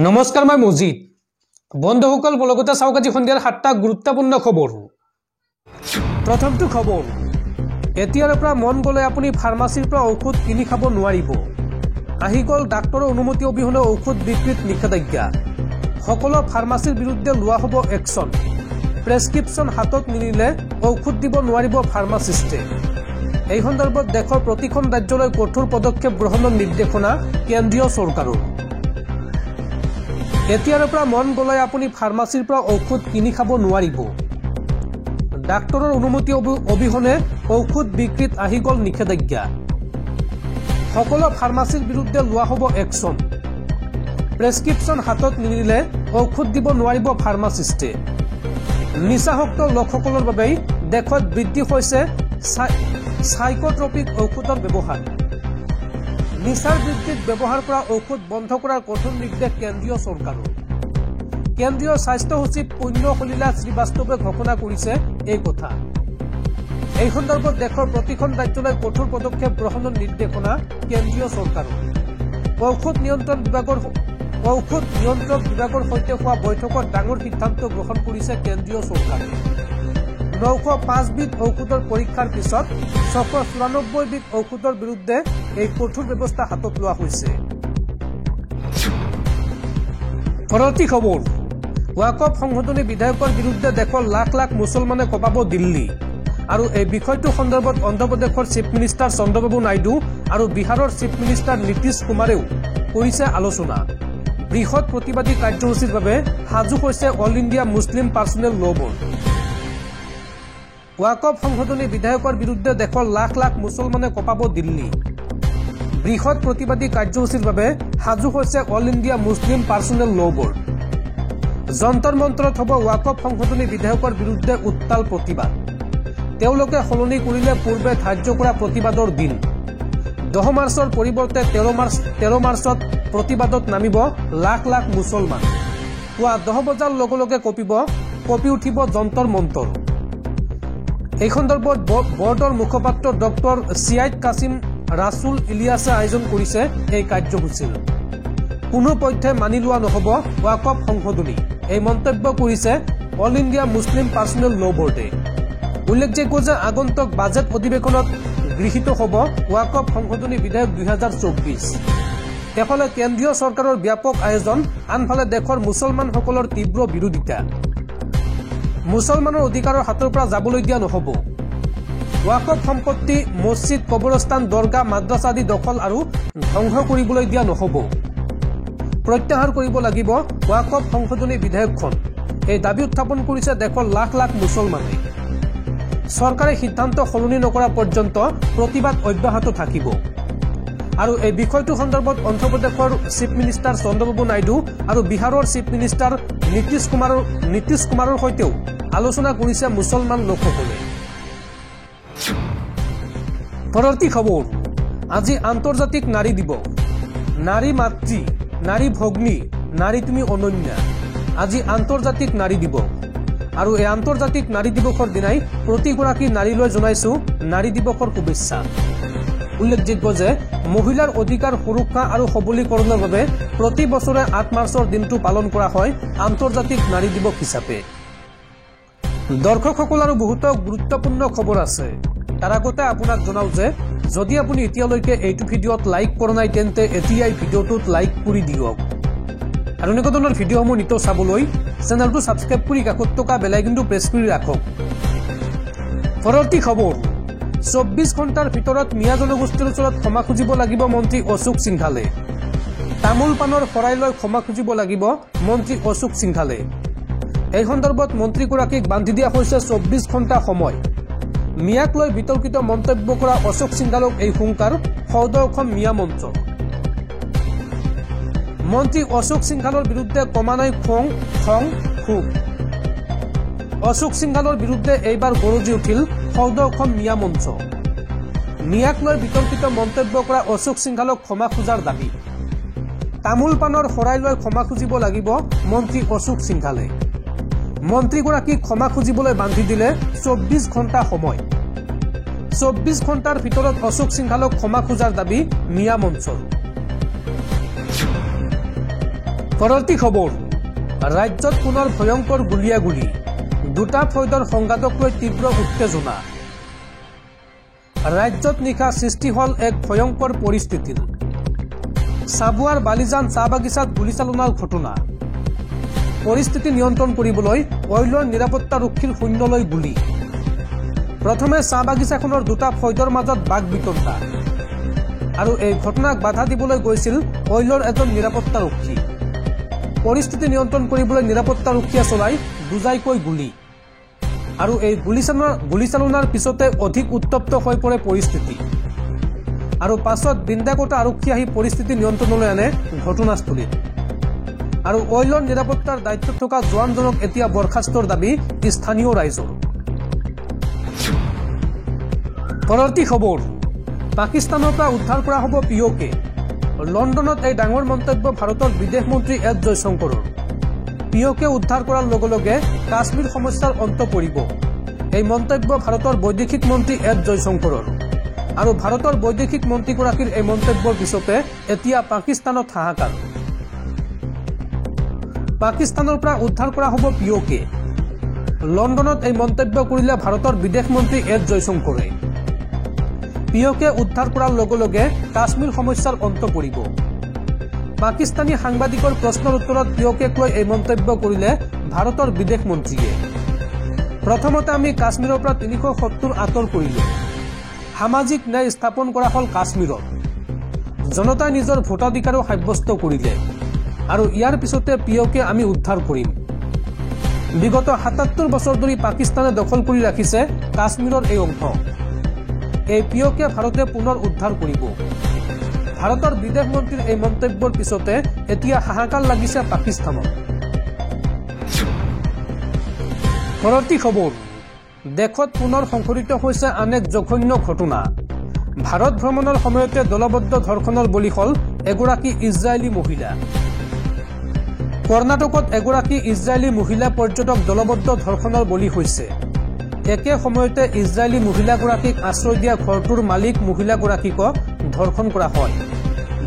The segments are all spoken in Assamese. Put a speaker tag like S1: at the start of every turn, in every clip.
S1: নমস্কাৰ মই মজিদ বন্ধুসকল বলগতে চাওক আজি সন্ধিয়াৰ 7টা গুৰুত্বপূৰ্ণ খবৰ প্ৰথমটো খবৰ এতিয়াৰ পৰা মন গলে আপুনি ফাৰ্মাসীৰ পৰা ঔষধ কিনি খাব নোৱাৰিব আহি গল ডাক্তৰৰ অনুমতি অবিহনে ঔষধ বিক্ৰীত নিষেধাজ্ঞা সকলো ফাৰ্মাসীৰ বিৰুদ্ধে লোৱা হ'ব একশন প্ৰেছক্ৰিপশ্যন হাতত নিনিলে ঔষধ দিব নোৱাৰিব ফাৰ্মাসিষ্টে এই সন্দৰ্ভত দেশৰ প্ৰতিখন ৰাজ্যলৈ কঠোৰ পদক্ষেপ গ্ৰহণৰ নিৰ্দেশনা কেন্দ্ৰীয় চৰকাৰৰ এতিয়াৰ পৰা মন গলে আপুনি ফাৰ্মাসীৰ পৰা ঔষধ কিনি খাব নোৱাৰিব ডাক্তৰৰ অনুমতি অবিহনে ঔষধ বিক্ৰীত আহি গল নিষেধাজ্ঞা সকলো ফাৰ্মাসীৰ বিৰুদ্ধে লোৱা হ'ব একশন প্ৰেছক্ৰিপশ্যন হাতত নিনিলে ঔষধ দিব নোৱাৰিব ফাৰ্মাসিষ্টে নিচাসক্ত লোকসকলৰ বাবে দেশত বৃদ্ধি হৈছে সাইকোট্ৰপিক ঔষধৰ ব্যৱহাৰ নিচাৰ বৃদ্ধিত ব্যৱহাৰ কৰা ঔষধ বন্ধ কৰাৰ কঠোৰ নিৰ্দেশ কেন্দ্ৰীয় চৰকাৰৰ কেন্দ্ৰীয় স্বাস্থ্য সচিব পুণ্য সলীলা শ্ৰীবাস্তৱে ঘোষণা কৰিছে এই কথা এই সন্দৰ্ভত দেশৰ প্ৰতিখন ৰাজ্যলৈ কঠোৰ পদক্ষেপ গ্ৰহণৰ নিৰ্দেশনা কেন্দ্ৰীয় চৰকাৰৰ ঔষধ নিয়ন্ত্ৰণ বিভাগৰ সৈতে হোৱা বৈঠকত ডাঙৰ সিদ্ধান্ত গ্ৰহণ কৰিছে কেন্দ্ৰীয় চৰকাৰে 905 বিধ ঔষধৰ পৰীক্ষাৰ পিছত 694 বিধ ঔষধৰ বিৰুদ্ধে এই কঠোৰ ব্যৱস্থা হাতত লোৱা হৈছে পৰৱৰ্তী খবৰ ওয়াকফ সংশোধনী বিধেয়কৰ বিৰুদ্ধে দেশৰ লাখ লাখ মুছলমানে কঁপাব দিল্লী আৰু এই বিষয়টো সন্দৰ্ভত অন্ধ্ৰপ্ৰদেশৰ চিফ মিনিষ্টাৰ চন্দ্ৰবাবু নাইডু আৰু বিহাৰৰ চিফ মিনিষ্টাৰ নীতিশ কুমাৰেও কৰিছে আলোচনা বৃহৎ প্ৰতিবাদী কাৰ্যসূচীৰ বাবে সাজু হৈছে অল ইণ্ডিয়া মুছলিম পাৰ্চনেল ল বৰ্ড ওয়াকফ সংশোধনী বিধেয়কৰ বিৰুদ্ধে দেশৰ লাখ লাখ মুছলমানে কঁপাব দিল্লী বৃহৎ প্ৰতিবাদী কাৰ্যসূচীৰ বাবে সাজু হৈছে অল ইণ্ডিয়া মুছলিম পাৰ্চনেল ল বৰ্ড যন্তৰ মন্তৰত হ'ব ওয়াকফ সংশোধনী বিধেয়কৰ বিৰুদ্ধে উত্তাল প্ৰতিবাদ তেওঁলোকে সলনি কৰিলে পূৰ্বে ধাৰ্য কৰা প্ৰতিবাদৰ দিন 10 মাৰ্চৰ পৰিৱৰ্তে 13 মাৰ্চত প্ৰতিবাদত নামিব লাখ লাখ মুছলমান পুৱা 10 বজাৰ লগে লগে কঁপি উঠিব যন্তৰ মন্তৰ এই সন্দৰ্ভত বৰ্ডৰ মুখপাত্ৰ ডক্টৰ চিয়াইদ কাছিম ৰাছুল ইলিয়াছে আয়োজন কৰিছে এই কাৰ্যসূচী কোনো পক্ষে মানি লোৱা নহ'ব ওয়াকফ সংশোধনী এই মন্তব্য কৰিছে অল ইণ্ডিয়া মুছলিম পাৰ্চনেল ল বৰ্ডে উল্লেখযোগ্য যে আগন্তুক বাজেট অধিৱেশনত গৃহীত হ'ব ওয়াকফ সংশোধনী বিধেয়ক 2024 এফালে কেন্দ্ৰীয় চৰকাৰৰ ব্যাপক আয়োজন আনফালে দেশৰ মুছলমানসকলৰ তীব্ৰ বিৰোধিতা মুছলমানৰ অধিকাৰৰ হাতৰ পৰা যাবলৈ দিয়া নহ'ব ওয়াকফ সম্পত্তি মছজিদ কবৰস্থান দৰগাহ মাদ্ৰাছা আদি দখল আৰু ধ্বংস কৰিবলৈ দিয়া নহ'ব প্ৰত্যাহাৰ কৰিব লাগিব ওয়াকফ সংশোধনী বিধেয়কখন এই দাবী উত্থাপন কৰিছে দেশৰ লাখ লাখ মুছলমানে চৰকাৰে সিদ্ধান্ত সলনি নকৰা পৰ্যন্ত প্ৰতিবাদ অব্যাহত থাকিব আৰু এই বিষয়টো সন্দৰ্ভত অন্ধ্ৰপ্ৰদেশৰ চিফ মিনিষ্টাৰ চন্দ্ৰবাবু নাইডু আৰু বিহাৰৰ চিফ মিনিষ্টাৰ নীতিশ কুমাৰৰ সৈতেও আলোচনা কৰিছে মুছলমান লোকসকলে পৰৱৰ্তী খবৰ আজি আন্তৰ্জাতিক নাৰী দিৱস নাৰী মাতৃ নাৰী ভগ্নী নাৰী তুমি অনন্যা আজি আন্তৰ্জাতিক নাৰী দিৱস আৰু এই আন্তৰ্জাতিক নাৰী দিৱসৰ দিনাই প্ৰতিগৰাকী নাৰীলৈ জনাইছো নাৰী দিৱসৰ শুভেচ্ছা উল্লেখযোগ্য যে মহিলাৰ অধিকাৰ সুৰক্ষা আৰু সবলীকৰণৰ বাবে প্ৰতি বছৰে 8 মাৰ্চৰ দিনটো পালন কৰা হয় আন্তৰ্জাতিক নাৰী দিৱস হিচাপে দৰ্শকসকল আৰু বহুতো গুৰুত্বপূৰ্ণ খবৰ আছে তাৰ আগতে আপোনাক জনাও যে যদি আপুনি এতিয়ালৈকে এইটো ভিডিঅ'ত লাইক কৰা নাই তেন্তে এতিয়াই ভিডিঅ'টোত লাইক কৰি দিয়ক আৰু এনেকুৱা ধৰণৰ ভিডিঅ'সমূহ নিতৌ চাবলৈ চেনেলটো ছাবস্ক্ৰাইব কৰি কাষত থকা বেল আইকনটো প্ৰেছ কৰি ৰাখক পৰৱৰ্তী খবৰ 24 ঘণ্টাৰ ভিতৰত মিয়া জনগোষ্ঠীৰ ওচৰত ক্ষমা খুজিব লাগিব মন্ত্ৰী অশোক সিংঘালে তামোল পানৰ শৰাই লৈ ক্ষমা খুজিব লাগিব মন্ত্ৰী অশোক সিংঘালে এই সন্দৰ্ভত মন্ত্ৰীগৰাকীক বান্ধি দিয়া হৈছে 24 ঘণ্টা সময় মিয়াক লৈ বিতৰ্কিত মন্তব্য কৰা অশোক সিংঘালক এই হুংকাৰ সৌদ অসম মিয়া মঞ্চ মন্ত্ৰী অশোক সিংঘালৰ বিৰুদ্ধে কমা নাই খং ক্ষোভ অশোক সিংঘালৰ বিৰুদ্ধে এইবাৰ গৰজি উঠিল সৌদ অসম মিয়া মঞ্চ মিয়াক লৈ বিতৰ্কিত মন্তব্য কৰা অশোক সিংঘালক ক্ষমা খোজাৰ দাবী তামোল পানৰ শৰাই লৈ ক্ষমা খুজিব লাগিব মন্ত্ৰী অশোক সিংঘালে মন্ত্ৰীগৰাকীক ক্ষমা খুজিবলৈ বান্ধি দিলে 24 ঘণ্টা সময় 24 ঘণ্টাৰ ভিতৰত অশোক সিংঘালক ক্ষমা খোজাৰ দাবী মিয়া মঞ্চৰ পৰৱৰ্তী খবৰ ৰাজ্যত পুনৰ ভয়ংকৰ গুলিয়াগুলি দুটা ফৈদৰ সংঘাতক লৈ তীব্ৰ উত্তেজনা ৰাজ্যত নিশা সৃষ্টি হল এক ভয়ংকৰ পৰিস্থিতিৰ সাবুৱাৰ বালিজান চাহ বাগিচাত গুলীচালনাৰ ঘটনা পৰিস্থিতি নিয়ন্ত্ৰণ কৰিবলৈ অইলৰ নিৰাপত্তাৰক্ষীৰ শূন্যলৈ গুলী প্ৰথমে চাহ বাগিচাখনৰ দুটা ফৈদৰ মাজত বাক বিতণ্ডা আৰু এই ঘটনাক বাধা দিবলৈ গৈছিল অইলৰ এজন নিৰাপত্তাৰক্ষী পৰিস্থিতি নিয়ন্ত্ৰণ কৰিবলৈ নিৰাপত্তাৰক্ষীয়ে চলাই দুজাইকৈ গুলী আৰু এই গুলীচালনাৰ পিছতে অধিক উত্তপ্ত হৈ পৰে পৰিস্থিতি আৰু পাছত বিন্দাকটা আৰক্ষী আহি পৰিস্থিতি নিয়ন্ত্ৰণলৈ আনে ঘটনাস্থলীত আৰু অইলৰ নিৰাপত্তাৰ দায়িত্বত থকা জোৱানজনক এতিয়া বৰখাস্তৰ দাবী স্থানীয় ৰাইজৰ পৰৱৰ্তী খবৰ পাকিস্তানৰ পৰা উদ্ধাৰ কৰা হ'ব পিঅ'কে লণ্ডনত এই ডাঙৰ মন্তব্য ভাৰতৰ বিদেশ মন্ত্ৰী এছ জয়শংকৰৰ পিঅ'কে উদ্ধাৰ কৰাৰ লগে লগে কাশ্মীৰ সমস্যাৰ অন্ত পৰিব এই মন্তব্য ভাৰতৰ বৈদেশিক মন্ত্ৰী এছ জয়শংকৰৰ আৰু ভাৰতৰ বৈদেশিক মন্ত্ৰীগৰাকীৰ এই মন্তব্যৰ পিছতে এতিয়া পাকিস্তানত হাহাকাৰ পাকিস্তানৰ পৰা উদ্ধাৰ কৰা হ'ব পিঅ'কে লণ্ডনত এই মন্তব্য কৰিলে ভাৰতৰ বিদেশ মন্ত্ৰী এছ জয়শংকৰে পিঅ'কে উদ্ধাৰ কৰাৰ লগে লগে কাশ্মীৰ সমস্যাৰ অন্ত পৰিব পাকিস্তানী সাংবাদিকৰ প্ৰশ্নৰ উত্তৰত পিঅ'কে লৈ এই মন্তব্য কৰিলে ভাৰতৰ বিদেশ মন্ত্ৰীয়ে প্ৰথমতে আমি কাশ্মীৰৰ পৰা 370 আঁতৰ কৰিলো সামাজিক ন্যায় স্থাপন কৰা হল কাশ্মীৰত জনতাই নিজৰ ভোটাধিকাৰো সাব্যস্ত কৰিলে আৰু ইয়াৰ পিছতে পিঅ'কে আমি উদ্ধাৰ কৰিম বিগত 77 বছৰ ধৰি পাকিস্তানে দখল কৰি ৰাখিছে কাশ্মীৰৰ এই অংশ এই পিঅ'কে ভাৰতে পুনৰ উদ্ধাৰ কৰিব ভাৰতৰ বিদেশ মন্ত্ৰীৰ এই মন্তব্যৰ পিছতে এতিয়া হাহাকাৰ লাগিছে পাকিস্তানত পৰৱৰ্তী খবৰ দেশত পুনৰ সংঘটিত হৈছে আন এক জঘন্য ঘটনা ভাৰত ভ্ৰমণৰ সময়তে দলবদ্ধ ধৰ্ষণৰ বলি হল এগৰাকী ইজৰাইলী মহিলা কৰ্ণাটকত এগৰাকী ইজৰাইলী মহিলা পৰ্যটক দলবদ্ধ ধৰ্ষণৰ বলি হৈছে একে সময়তে ইজৰাইলী মহিলাগৰাকীক আশ্ৰয় দিয়া ঘৰটোৰ মালিক মহিলাগৰাকীক ধৰ্ষণ কৰা হয়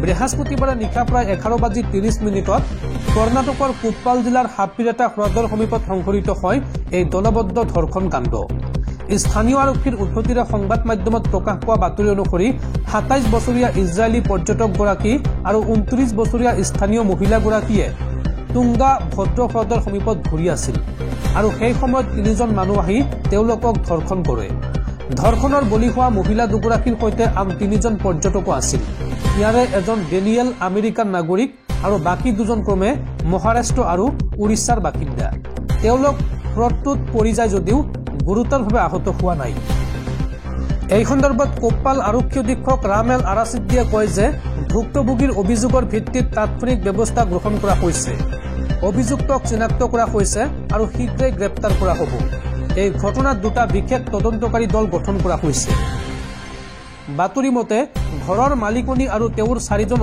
S1: বৃহস্পতিবাৰে নিশা প্ৰায় 11:30 কৰ্ণাটকৰ কোপ্পাল জিলাৰ হাপিৰেটা হ্ৰদৰ সমীপত সংঘটিত হয় এই দলবদ্ধ ধৰ্ষণ কাণ্ড স্থানীয় আৰক্ষীৰ উদ্ধতিৰে সংবাদ মাধ্যমত প্ৰকাশ পোৱা বাতৰি অনুসৰি 27 বছৰীয়া ইজৰাইলী পৰ্যটকগৰাকী আৰু 29 বছৰীয়া স্থানীয় মহিলাগৰাকীয়ে তুংগা ভদ্ৰ হ্ৰদৰ সমীপত ঘূৰি আছিল আৰু সেই সময়ত 3জন মানুহ আহি তেওঁলোকক ধৰ্ষণ কৰে ধৰ্ষণৰ বলি হোৱা মহিলা দুগৰাকীৰ সৈতে আন 3জন পৰ্যটকো আছিল ইয়াৰে এজন ডেনিয়েল আমেৰিকান নাগৰিক আৰু বাকী দুজন ক্ৰমে মহাৰাষ্ট্ৰ আৰু উৰিষ্যাৰ বাসিন্দা তেওঁলোক হ্ৰদটোত পৰি যায় যদিও গুৰুতৰভাৱে আহত হোৱা নাই এই সন্দৰ্ভত কোপ্পাল আৰক্ষী অধীক্ষক ৰামেল আৰাচিদ্দিয়ে কয় যে ভুক্তভোগীৰ অভিযোগৰ ভিত্তিত তাৎক্ষণিক ব্যৱস্থা গ্ৰহণ কৰা হৈছে অভিযুক্তক চিনাক্ত কৰা হৈছে আৰু শীঘ্ৰেই গ্ৰেপ্তাৰ কৰা হ'ব এই ঘটনাত দুটা বিশেষ তদন্তকাৰী দল গঠন কৰা হৈছে বাতৰি মতে ঘৰৰ মালিকনী আৰু তেওঁৰ 4জন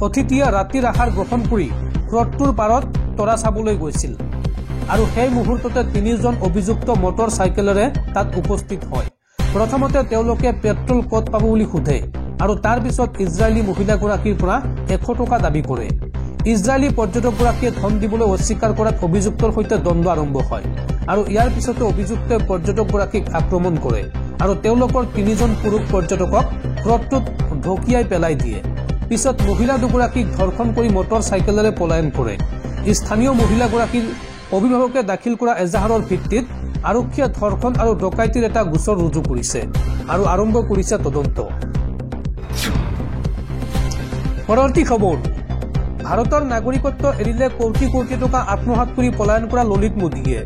S1: অতিথিয়ে ৰাতিৰ আহাৰ গ্ৰহণ কৰি হ্ৰদটোৰ পাৰত তৰা চাবলৈ গৈছিল আৰু সেই মুহূৰ্ততে 3জন অভিযুক্ত মটৰ চাইকেলেৰে তাত উপস্থিত হয় প্ৰথমতে তেওঁলোকে পেট্ৰল ক'ত পাব বুলি সোধে আৰু তাৰ পিছত ইজৰাইলী মহিলাগৰাকীৰ পৰা 100 টকা দাবী কৰে ইজৰাইলী পৰ্যটকগৰাকীয়ে ধন দিবলৈ অস্বীকাৰ কৰাত অভিযুক্তৰ সৈতে দ্বন্দ্ব আৰম্ভ হয় আৰু ইয়াৰ পিছতে অভিযুক্তই পৰ্যটকগৰাকীক আক্ৰমণ কৰে আৰু তেওঁলোকৰ 3জন পুৰুষ পৰ্যটকক হ্ৰদটোত ঢকিয়াই পেলাই দিয়ে পিছত মহিলা দুগৰাকীক ধৰ্ষণ কৰি মটৰ চাইকেলেৰে পলায়ন কৰে স্থানীয় মহিলাগৰাকীৰ অভিভাৱকে দাখিল কৰা এজাহাৰৰ ভিত্তিত আৰক্ষীয়ে ধৰ্ষণ আৰু ডকাইতিৰ এটা গোচৰ ৰুজু কৰিছে আৰু আৰম্ভ কৰিছে তদন্ত পৰৱৰ্তী খবৰ ভাৰতৰ নাগৰিকত্ব এৰিলে কোটি কোটি টকা আত্মসাৎ কৰি পলায়ন কৰা ললিত মোদীয়ে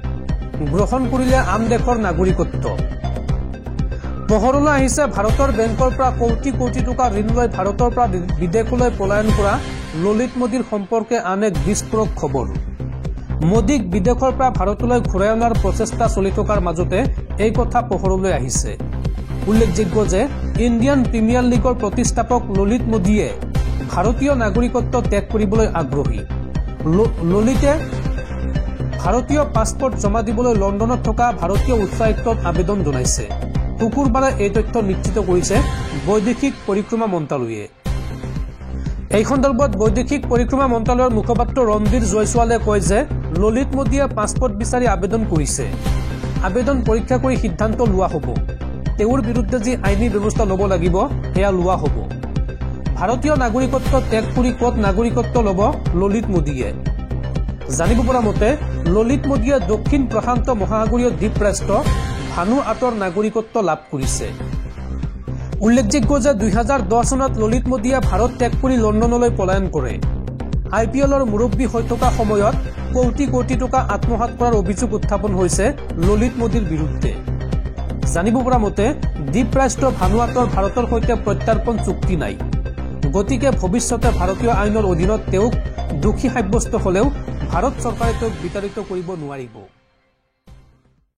S1: গ্ৰহণ কৰিলে আন দেশৰ নাগৰিকত্ব পোহৰলৈ আহিছে ভাৰতৰ বেংকৰ পৰা কোটি কোটি টকা ঋণ লৈ ভাৰতৰ পৰা বিদেশলৈ পলায়ন কৰা ললিত মোদীৰ সম্পৰ্কে আন এক বিস্ফোৰক খবৰ মোদীক বিদেশৰ পৰা ভাৰতলৈ ঘূৰাই অনাৰ প্ৰচেষ্টা চলি থকাৰ মাজতে এই কথা পোহৰলৈ আহিছে উল্লেখযোগ্য যে ইণ্ডিয়ান প্ৰিমিয়াৰ লীগৰ প্ৰতিষ্ঠাপক ললিত মোদীয়ে ভাৰতীয় নাগৰিকত্ব ত্যাগ কৰিবলৈ আগ্ৰহী ললিতে ভাৰতীয় পাছপোৰ্ট জমা দিবলৈ লণ্ডনত থকা ভাৰতীয় উচ্চায়ুক্তত আবেদন জনাইছে শুকুৰবাৰে এই তথ্য নিশ্চিত কৰিছে বৈদেশিক পৰিক্ৰমা মন্ত্ৰালয়ে এই সন্দৰ্ভত বৈদেশিক পৰিক্ৰমা মন্ত্ৰালয়ৰ মুখপাত্ৰ ৰণবীৰ জয়ছোৱালে কয় যে ললিত মোদীয়ে পাছপৰ্ট বিচাৰি আবেদন কৰিছে। আবেদন পৰীক্ষা কৰি সিদ্ধান্ত লোৱা হ'ব। তেওঁৰ বিৰুদ্ধে যি আইনী ব্যৱস্থা ল'ব লাগিব সেয়া লোৱা হ'ব। ভাৰতীয় নাগৰিকত্ব ত্যাগ কৰি ক'ত নাগৰিকত্ব ল'ব ললিত মোদীয়ে? জানিব পৰা মতে ললিত মোদীয়ে দক্ষিণ প্ৰশান্ত মহাসাগৰীয় দ্বীপৰাষ্ট্ৰ ভানুআটুৰ নাগৰিকত্ব লাভ কৰিছে। উল্লেখযোগ্য যে 2010 চনত ললিত মোদীয়ে ভাৰত ত্যাগ কৰি লণ্ডনলৈ পলায়ন কৰে। IPLৰ মুৰব্বী হৈ থকা সময়ত কোটি কোটি টকা আত্মসাৎ কৰাৰ অভিযোগ উত্থাপন হৈছে ললিত মোদীৰ বিৰুদ্ধে। জানিব পৰা মতে দ্বীপৰাষ্ট্ৰ ভানুআটুৰ ভাৰতৰ সৈতে প্ৰত্যাৰ্পণ চুক্তি নাই। গতিকে ভৱিষ্যতে ভাৰতীয় আইনৰ অধীনত তেওঁক দোষী সাব্যস্ত হ'লেও ভাৰত চৰকাৰে তেওঁক বিতাড়িত কৰিব নোৱাৰিব।